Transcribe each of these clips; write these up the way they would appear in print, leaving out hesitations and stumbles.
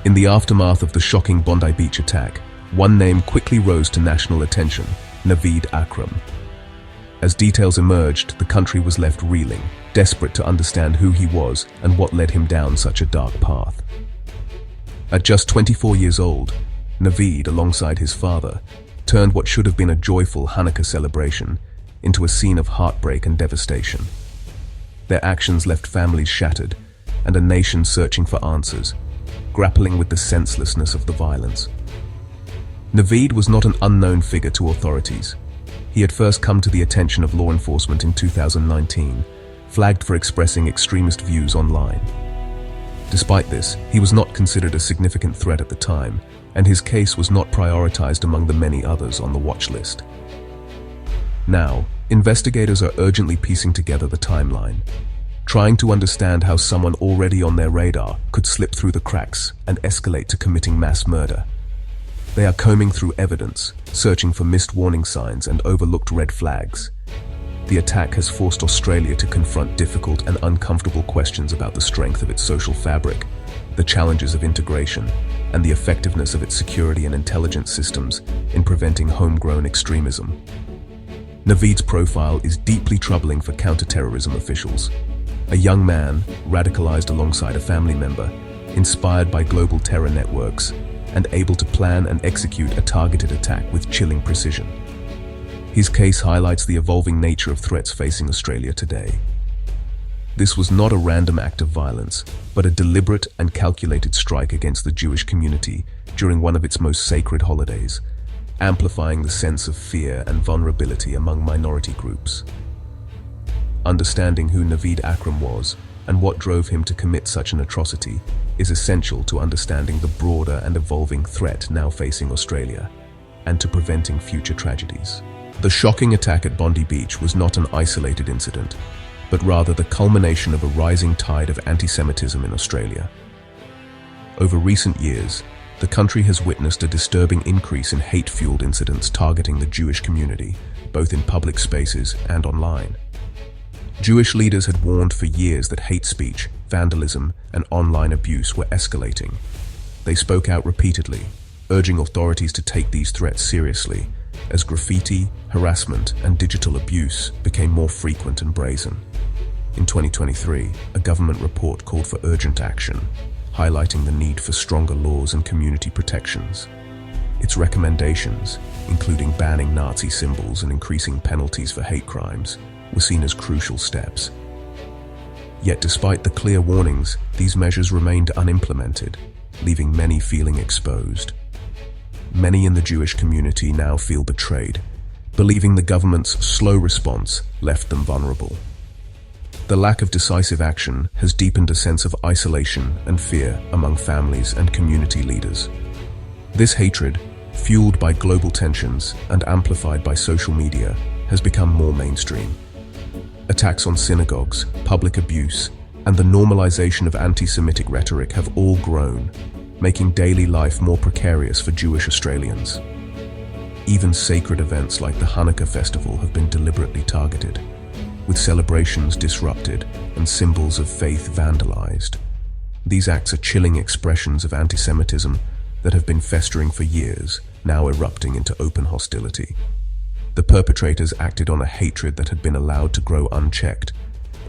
In the aftermath of the shocking Bondi Beach attack, one name quickly rose to national attention: Naveed Akram. As details emerged, the country was left reeling, desperate to understand who he was and what led him down such a dark path. At just 24 years old, Naveed, alongside his father, turned what should have been a joyful Hanukkah celebration into a scene of heartbreak and devastation. Their actions left families shattered and a nation searching for answers, grappling with the senselessness of the violence. Naveed was not an unknown figure to authorities. He had first come to the attention of law enforcement in 2019, flagged for expressing extremist views online. Despite this, he was not considered a significant threat at the time, and his case was not prioritized among the many others on the watch list. Now, investigators are urgently piecing together the timeline, trying to understand how someone already on their radar could slip through the cracks and escalate to committing mass murder. They are combing through evidence, searching for missed warning signs and overlooked red flags. The attack has forced Australia to confront difficult and uncomfortable questions about the strength of its social fabric, the challenges of integration, and the effectiveness of its security and intelligence systems in preventing homegrown extremism. Naveed's profile is deeply troubling for counterterrorism officials. A young man, radicalized alongside a family member, inspired by global terror networks, and able to plan and execute a targeted attack with chilling precision. His case highlights the evolving nature of threats facing Australia today. This was not a random act of violence, but a deliberate and calculated strike against the Jewish community during one of its most sacred holidays, amplifying the sense of fear and vulnerability among minority groups. Understanding who Naveed Akram was and what drove him to commit such an atrocity is essential to understanding the broader and evolving threat now facing Australia, and to preventing future tragedies. The shocking attack at Bondi Beach was not an isolated incident, but rather the culmination of a rising tide of anti-Semitism in Australia. Over recent years, the country has witnessed a disturbing increase in hate-fueled incidents targeting the Jewish community, both in public spaces and online. Jewish leaders had warned for years that hate speech, vandalism, and online abuse were escalating. They spoke out repeatedly, urging authorities to take these threats seriously, as graffiti, harassment, and digital abuse became more frequent and brazen. In 2023, a government report called for urgent action, highlighting the need for stronger laws and community protections. Its recommendations, including banning Nazi symbols and increasing penalties for hate crimes, were seen as crucial steps. Yet despite the clear warnings, these measures remained unimplemented, leaving many feeling exposed. Many in the Jewish community now feel betrayed, believing the government's slow response left them vulnerable. The lack of decisive action has deepened a sense of isolation and fear among families and community leaders. This hatred, fueled by global tensions and amplified by social media, has become more mainstream. Attacks on synagogues, public abuse, and the normalization of anti-Semitic rhetoric have all grown, making daily life more precarious for Jewish Australians. Even sacred events like the Hanukkah festival have been deliberately targeted, with celebrations disrupted and symbols of faith vandalized. These acts are chilling expressions of anti-Semitism that have been festering for years, now erupting into open hostility. The perpetrators acted on a hatred that had been allowed to grow unchecked,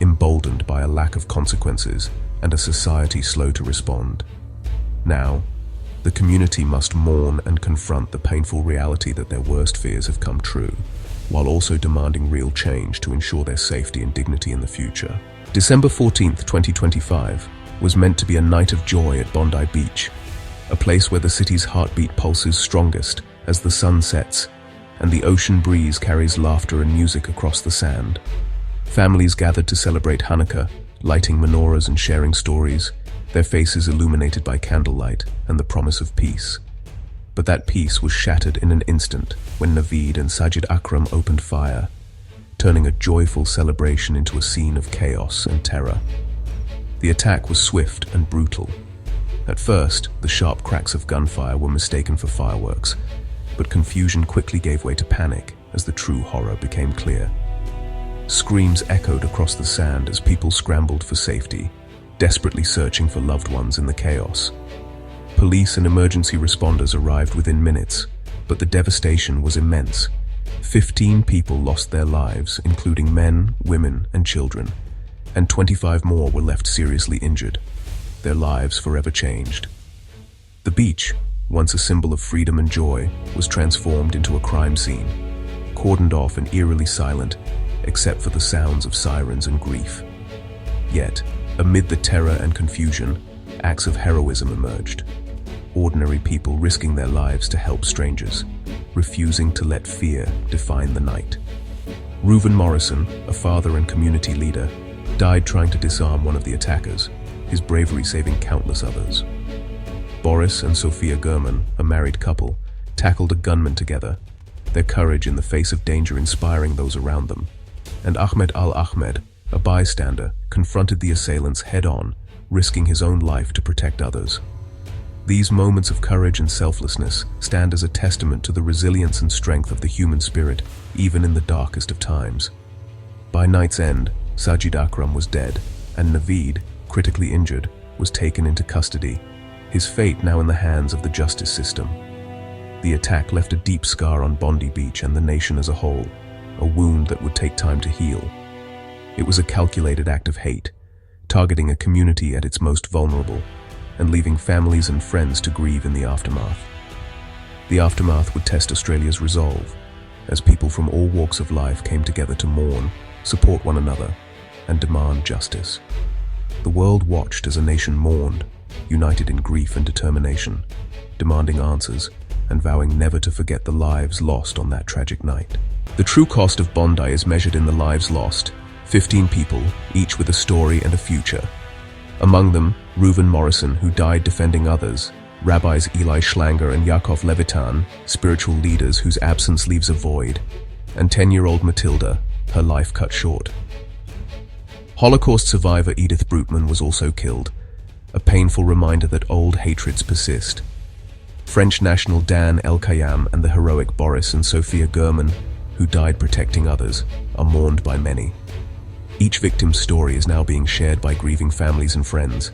emboldened by a lack of consequences and a society slow to respond. Now, the community must mourn and confront the painful reality that their worst fears have come true, while also demanding real change to ensure their safety and dignity in the future. December 14th, 2025 was meant to be a night of joy at Bondi Beach, a place where the city's heartbeat pulses strongest as the sun sets and the ocean breeze carries laughter and music across the sand. Families gathered to celebrate Hanukkah, lighting menorahs and sharing stories, their faces illuminated by candlelight and the promise of peace. But that peace was shattered in an instant when Naveed and Sajid Akram opened fire, turning a joyful celebration into a scene of chaos and terror. The attack was swift and brutal. At first, the sharp cracks of gunfire were mistaken for fireworks, but confusion quickly gave way to panic as the true horror became clear. Screams echoed across the sand as people scrambled for safety, desperately searching for loved ones in the chaos. Police and emergency responders arrived within minutes, but the devastation was immense. 15 people lost their lives, including men, women, and children, and 25 more were left seriously injured. Their lives forever changed. The beach, once a symbol of freedom and joy, was transformed into a crime scene, cordoned off and eerily silent, except for the sounds of sirens and grief. Yet, amid the terror and confusion, acts of heroism emerged. Ordinary people risking their lives to help strangers, refusing to let fear define the night. Reuven Morrison, a father and community leader, died trying to disarm one of the attackers, his bravery saving countless others. Boris and Sophia Gurman, a married couple, tackled a gunman together, their courage in the face of danger inspiring those around them. And Ahmed al-Ahmed, a bystander, confronted the assailants head-on, risking his own life to protect others. These moments of courage and selflessness stand as a testament to the resilience and strength of the human spirit, even in the darkest of times. By night's end, Naveed Akram was dead, and Naveed, critically injured, was taken into custody, his fate now in the hands of the justice system. The attack left a deep scar on Bondi Beach and the nation as a whole, a wound that would take time to heal. It was a calculated act of hate, targeting a community at its most vulnerable, and leaving families and friends to grieve in the aftermath. The aftermath would test Australia's resolve, as people from all walks of life came together to mourn, support one another, and demand justice. The world watched as a nation mourned, united in grief and determination, demanding answers and vowing never to forget the lives lost on that tragic night. The true cost of Bondi is measured in the lives lost, 15 people, each with a story and a future. Among them, Reuven Morrison, who died defending others, Rabbis Eli Schlanger and Yaakov Levitan, spiritual leaders whose absence leaves a void, and 10-year-old Matilda, her life cut short. Holocaust survivor Edith Brutman was also killed, a painful reminder that old hatreds persist. French national Dan El-Khayyam and the heroic Boris and Sophia Gurman, who died protecting others, are mourned by many. Each victim's story is now being shared by grieving families and friends.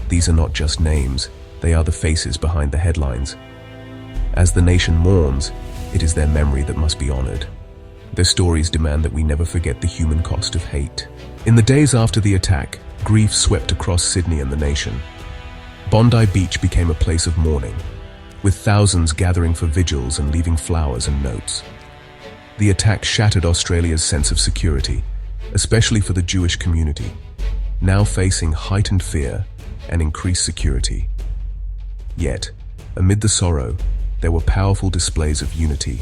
These are not just names, they are the faces behind the headlines. As the nation mourns, it is their memory that must be honored. Their stories demand that we never forget the human cost of hate. In the days after the attack, grief swept across Sydney and the nation. Bondi Beach became a place of mourning, with thousands gathering for vigils and leaving flowers and notes. The attack shattered Australia's sense of security, especially for the Jewish community, now facing heightened fear and increased security. Yet, amid the sorrow, there were powerful displays of unity.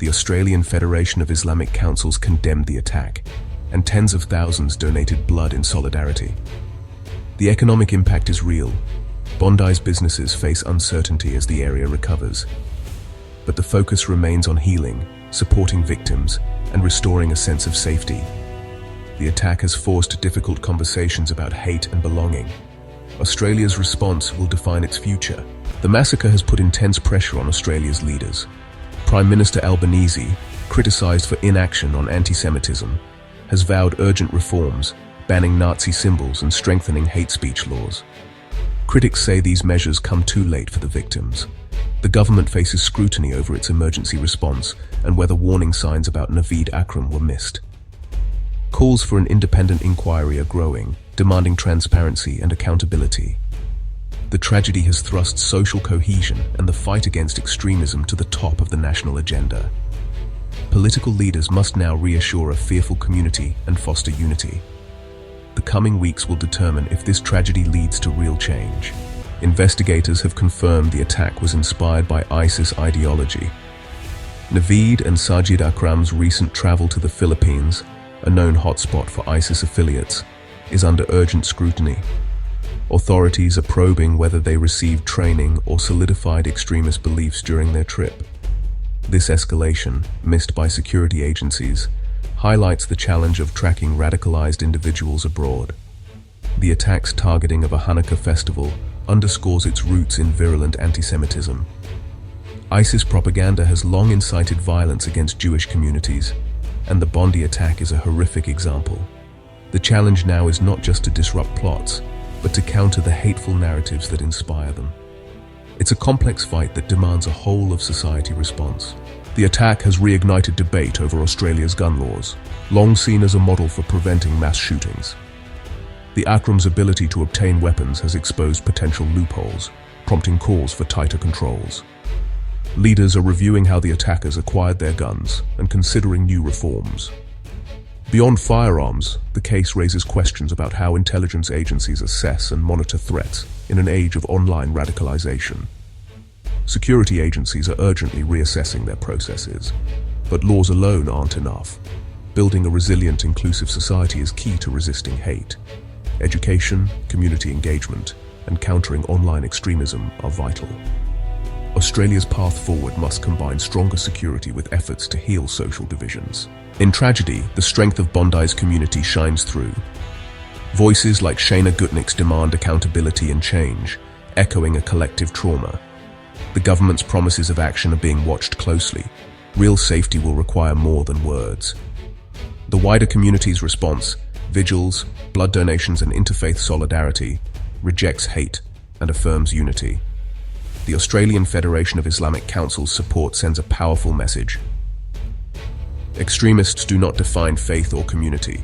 The Australian Federation of Islamic Councils condemned the attack, and tens of thousands donated blood in solidarity. The economic impact is real. Bondi's businesses face uncertainty as the area recovers. But the focus remains on healing, supporting victims, and restoring a sense of safety. The attack has forced difficult conversations about hate and belonging. Australia's response will define its future. The massacre has put intense pressure on Australia's leaders. Prime Minister Albanese, criticised for inaction on anti-Semitism, has vowed urgent reforms, banning Nazi symbols and strengthening hate speech laws. Critics say these measures come too late for the victims. The government faces scrutiny over its emergency response and whether warning signs about Naveed Akram were missed. Calls for an independent inquiry are growing, demanding transparency and accountability. The tragedy has thrust social cohesion and the fight against extremism to the top of the national agenda. Political leaders must now reassure a fearful community and foster unity. The coming weeks will determine if this tragedy leads to real change. Investigators have confirmed the attack was inspired by ISIS ideology. Naveed and Naveed Akram's recent travel to the Philippines, a known hotspot for ISIS affiliates, is under urgent scrutiny. Authorities are probing whether they received training or solidified extremist beliefs during their trip. This escalation, missed by security agencies, highlights the challenge of tracking radicalized individuals abroad. The attack's targeting of a Hanukkah festival underscores its roots in virulent anti-Semitism. ISIS propaganda has long incited violence against Jewish communities, and the Bondi attack is a horrific example. The challenge now is not just to disrupt plots, but to counter the hateful narratives that inspire them. It's a complex fight that demands a whole-of-society response. The attack has reignited debate over Australia's gun laws, long seen as a model for preventing mass shootings. The Akram's ability to obtain weapons has exposed potential loopholes, prompting calls for tighter controls. Leaders are reviewing how the attackers acquired their guns and considering new reforms. Beyond firearms, the case raises questions about how intelligence agencies assess and monitor threats in an age of online radicalization. Security agencies are urgently reassessing their processes, but laws alone aren't enough. Building a resilient, inclusive society is key to resisting hate. Education, community engagement, and countering online extremism are vital. Australia's path forward must combine stronger security with efforts to heal social divisions. In tragedy, the strength of Bondi's community shines through. Voices like Shayna Gutnick's demand accountability and change, echoing a collective trauma. The government's promises of action are being watched closely. Real safety will require more than words. The wider community's response, vigils, blood donations, and interfaith solidarity, rejects hate and affirms unity. The Australian Federation of Islamic Council's support sends a powerful message. Extremists do not define faith or community.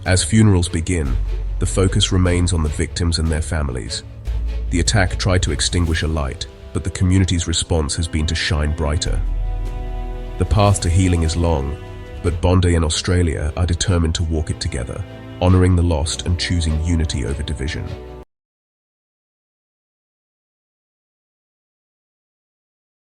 As funerals begin, the focus remains on the victims and their families. The attack tried to extinguish a light, but the community's response has been to shine brighter. The path to healing is long, but Bondi and Australia are determined to walk it together, honouring the lost and choosing unity over division.